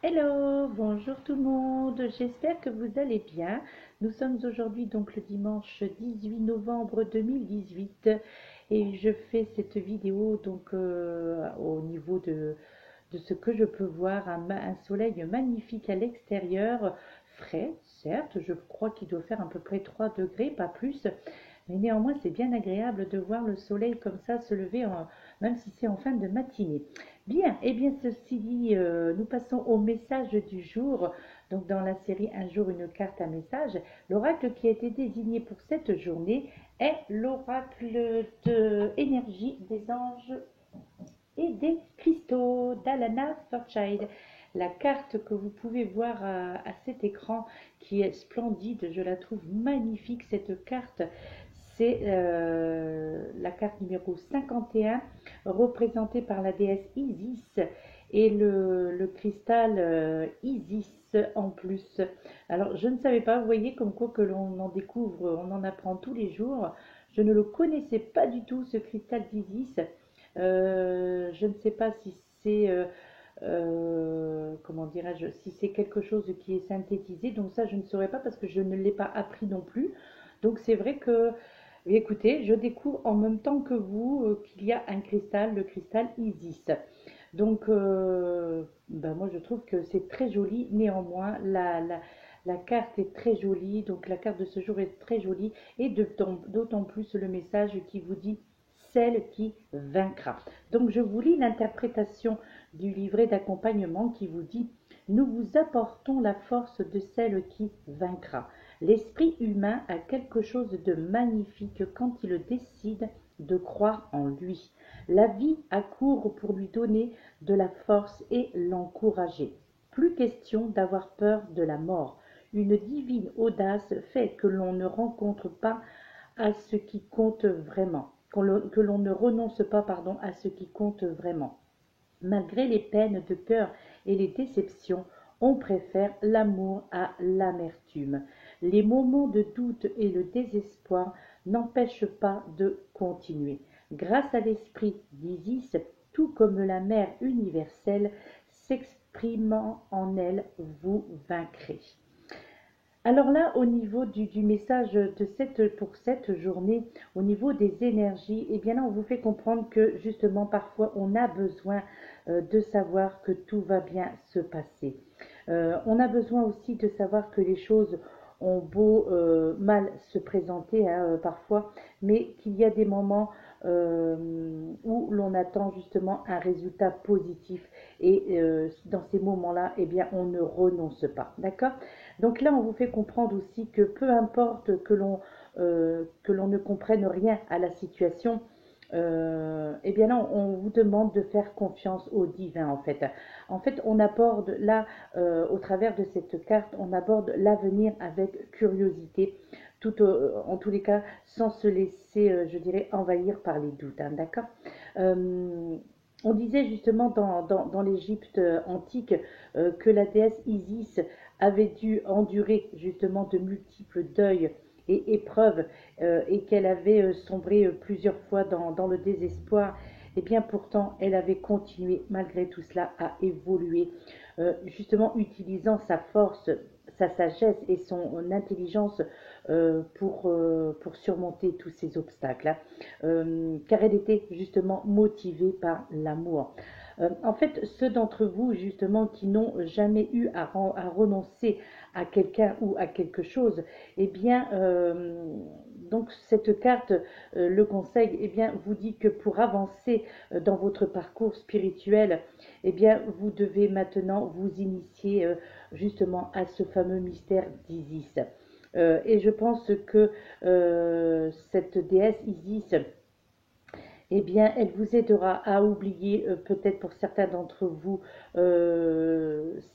Hello, bonjour tout le monde, j'espère que vous allez bien. Nous sommes aujourd'hui donc le dimanche 18 novembre 2018 et je fais cette vidéo donc au niveau de ce que je peux voir, un soleil magnifique à l'extérieur, frais, certes, je crois qu'il doit faire à peu près 3 degrés, pas plus, mais néanmoins c'est bien agréable de voir le soleil comme ça se lever, même si c'est en fin de matinée. Bien, et bien ceci dit, nous passons au message du jour. Donc dans la série Un jour, une carte, un message, l'oracle qui a été désigné pour cette journée est l'oracle de énergie des anges et des cristaux d'Alana Fairchild. La carte que vous pouvez voir à cet écran qui est splendide, je la trouve magnifique cette carte. C'est la carte numéro 51 représentée par la déesse Isis et le cristal Isis en plus. Alors je ne savais pas, vous voyez comme quoi que l'on en découvre, on en apprend tous les jours. Je ne le connaissais pas du tout ce cristal d'Isis. Je ne sais pas si c'est, comment dirais-je, si c'est quelque chose qui est synthétisé. Donc ça, je ne saurais pas parce que je ne l'ai pas appris non plus. Donc c'est vrai que, écoutez, je découvre en même temps que vous qu'il y a un cristal, le cristal Isis. Donc, ben moi je trouve que c'est très joli. Néanmoins, la carte est très jolie. Donc la carte de ce jour est très jolie. Et d'autant plus le message qui vous dit celle qui vaincra. Donc je vous lis l'interprétation du livret d'accompagnement qui vous dit: nous vous apportons la force de celle qui vaincra. L'esprit humain a quelque chose de magnifique quand il décide de croire en lui. La vie accourt pour lui donner de la force et l'encourager. Plus question d'avoir peur de la mort. Une divine audace fait que l'on ne rencontre pas à ce qui compte vraiment, que l'on ne renonce pas, pardon, à ce qui compte vraiment. Malgré les peines de cœur et les déceptions, on préfère l'amour à l'amertume. Les moments de doute et le désespoir n'empêchent pas de continuer. Grâce à l'esprit d'Isis, tout comme la mère universelle s'exprimant en elle, vous vaincrez. Alors là, au niveau du message pour cette journée, au niveau des énergies, eh bien là, on vous fait comprendre que justement, parfois, on a besoin de savoir que tout va bien se passer. On a besoin aussi de savoir que les choses ont beau mal se présenter parfois, mais qu'il y a des moments où l'on attend justement un résultat positif. Et dans ces moments-là, eh bien, on ne renonce pas. D'accord? Donc là, on vous fait comprendre aussi que peu importe que l'on ne comprenne rien à la situation, eh bien là, on vous demande de faire confiance au divin en fait. En fait, on aborde là, au travers de cette carte, on aborde l'avenir avec curiosité, en tous les cas, sans se laisser, je dirais, envahir par les doutes, hein, d'accord. Euh, on disait justement dans l'Égypte antique que la déesse Isis avait dû endurer justement de multiples deuils et épreuves et qu'elle avait sombré plusieurs fois dans le désespoir, et bien pourtant elle avait continué malgré tout cela à évoluer, justement utilisant sa force, sa sagesse et son intelligence pour surmonter tous ces obstacles, hein, car elle était justement motivée par l'amour. En fait, ceux d'entre vous justement qui n'ont jamais eu à renoncer à quelqu'un ou à quelque chose, eh bien, donc cette carte, le conseil, eh bien, vous dit que pour avancer dans votre parcours spirituel, eh bien, vous devez maintenant vous initier justement à ce fameux mystère d'Isis. Et je pense que cette déesse Isis, eh bien, elle vous aidera à oublier, peut-être pour certains d'entre vous,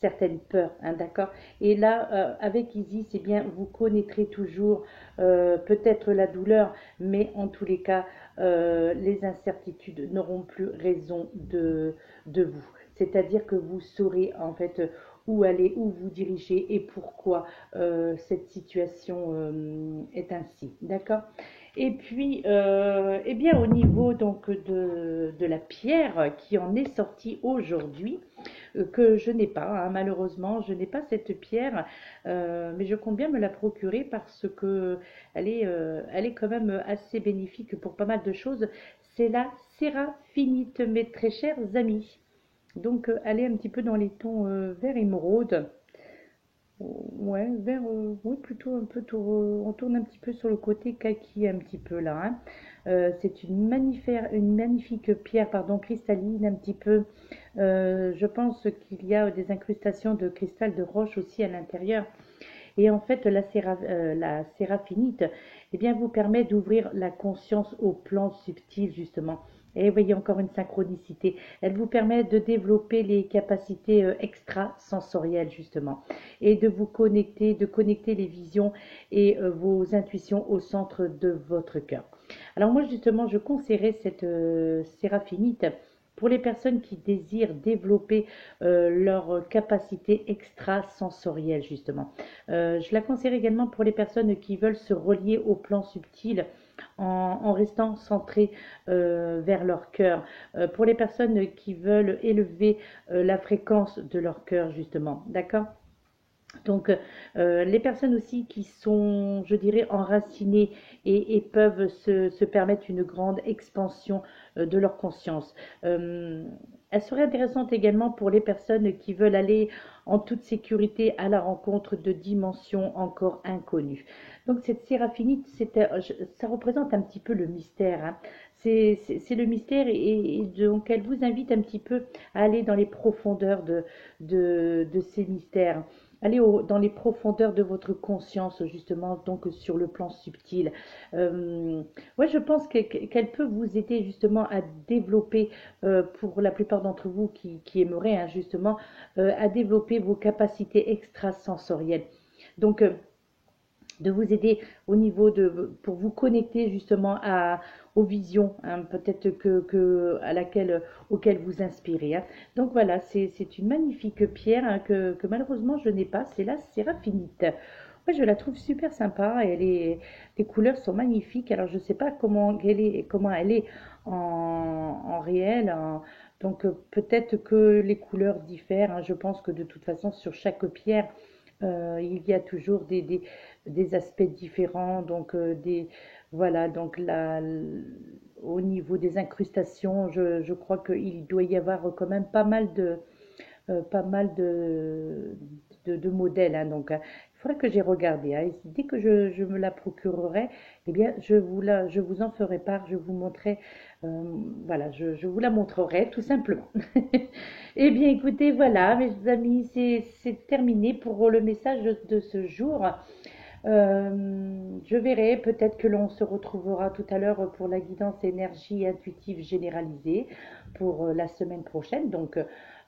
certaines peurs, hein, d'accord. Et là, avec Isis, eh bien, vous connaîtrez toujours peut-être la douleur, mais en tous les cas, les incertitudes n'auront plus raison de vous. C'est-à-dire que vous saurez en fait où aller, où vous diriger et pourquoi cette situation est ainsi, d'accord. Et puis, eh bien, au niveau donc de la pierre qui en est sortie aujourd'hui, que je n'ai pas, hein. Malheureusement, je n'ai pas cette pierre, mais je compte bien me la procurer parce que elle est quand même assez bénéfique pour pas mal de choses. C'est la séraphinite, mes très chers amis. Donc, elle est un petit peu dans les tons vert émeraude. Ouais, vert, oui, plutôt un peu, on tourne un petit peu sur le côté kaki un petit peu là, hein. C'est une magnifique pierre, pardon, cristalline un petit peu. Je pense qu'il y a des incrustations de cristal de roche aussi à l'intérieur. Et en fait, la séraphinite, eh bien, vous permet d'ouvrir la conscience au plan subtil, justement. Et vous voyez encore une synchronicité. Elle vous permet de développer les capacités extrasensorielles, justement, et de vous connecter, de connecter les visions et vos intuitions au centre de votre cœur. Alors moi, justement, je conseillerais cette séraphinite pour les personnes qui désirent développer leur capacité extrasensorielle, justement. Je la conseille également pour les personnes qui veulent se relier au plan subtil en restant centrées vers leur cœur. Pour les personnes qui veulent élever la fréquence de leur cœur, justement. D'accord? Donc, les personnes aussi qui sont, je dirais, enracinées et peuvent se permettre une grande expansion de leur conscience. Euh, Elle serait intéressante également pour les personnes qui veulent aller en toute sécurité à la rencontre de dimensions encore inconnues. Donc, cette séraphinite, ça représente un petit peu le mystère, hein. C'est le mystère et donc elle vous invite un petit peu à aller dans les profondeurs de ces mystères. Allez dans les profondeurs de votre conscience, justement, donc sur le plan subtil. Ouais, je pense qu'elle peut vous aider justement à développer, pour la plupart d'entre vous qui aimeraient, hein, justement, à développer vos capacités extrasensorielles. Donc, de vous aider au niveau pour vous connecter justement aux visions, hein, peut-être auxquelles vous inspirez, hein. Donc voilà, c'est une magnifique pierre, hein, que malheureusement je n'ai pas, c'est la séraphinite. Ouais, je la trouve super sympa et les couleurs sont magnifiques. Alors je ne sais pas comment elle est en réel, donc peut-être que les couleurs diffèrent, hein. Je pense que de toute façon sur chaque pierre, il y a toujours des aspects différents, donc voilà, donc au niveau des incrustations, je crois qu'il doit y avoir quand même pas mal de modèles, hein. Donc il faudrait que j'ai regardé, hein. Et dès que je me la procurerai, eh bien je vous en ferai part, je vous montrerai, voilà, je vous la montrerai tout simplement. Eh bien écoutez, voilà mes amis, c'est terminé pour le message de ce jour. Je verrai, peut-être que l'on se retrouvera tout à l'heure pour la guidance énergie intuitive généralisée pour la semaine prochaine. Donc,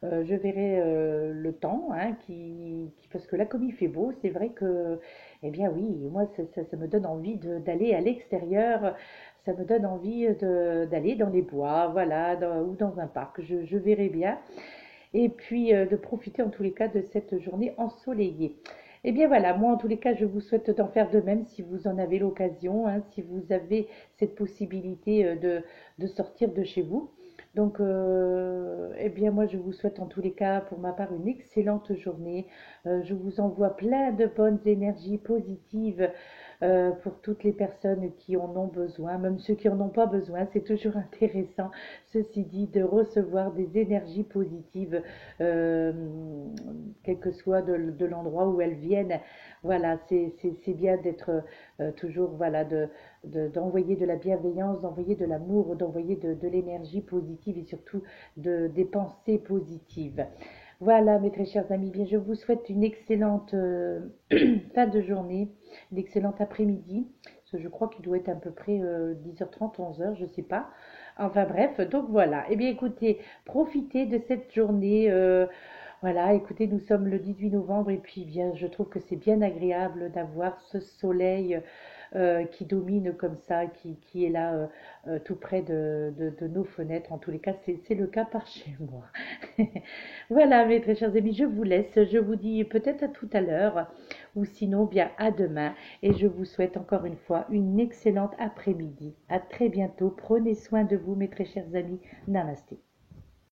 je verrai le temps, hein, parce que là, comme il fait beau, c'est vrai que, eh bien oui, moi, ça me donne envie d'aller à l'extérieur. Ça me donne envie d'aller dans les bois, voilà, ou dans un parc. Je verrai bien. Et puis, de profiter en tous les cas de cette journée ensoleillée. Eh bien voilà, moi en tous les cas, je vous souhaite d'en faire de même si vous en avez l'occasion, hein, si vous avez cette possibilité de sortir de chez vous. Donc, eh bien moi, je vous souhaite en tous les cas, pour ma part, une excellente journée. Je vous envoie plein de bonnes énergies positives pour toutes les personnes qui en ont besoin, même ceux qui en ont pas besoin. C'est toujours intéressant, ceci dit, de recevoir des énergies positives, euh, quel que soit de l'endroit où elles viennent. Voilà, c'est bien d'être toujours, voilà, d'envoyer de la bienveillance, d'envoyer de l'amour, d'envoyer de l'énergie positive et surtout des pensées positives. Voilà, mes très chers amis, bien, je vous souhaite une excellente fin de journée, une excellente après-midi, parce que je crois qu'il doit être à peu près 10h30, 11h, je ne sais pas. Enfin bref, donc voilà. Eh bien écoutez, profitez de cette journée. Voilà, écoutez, nous sommes le 18 novembre et puis bien, je trouve que c'est bien agréable d'avoir ce soleil qui domine comme ça, qui est là tout près de nos fenêtres. En tous les cas, c'est le cas par chez moi. Voilà, mes très chers amis, je vous laisse. Je vous dis peut-être à tout à l'heure ou sinon bien à demain. Et je vous souhaite encore une fois une excellente après-midi. À très bientôt. Prenez soin de vous, mes très chers amis. Namasté.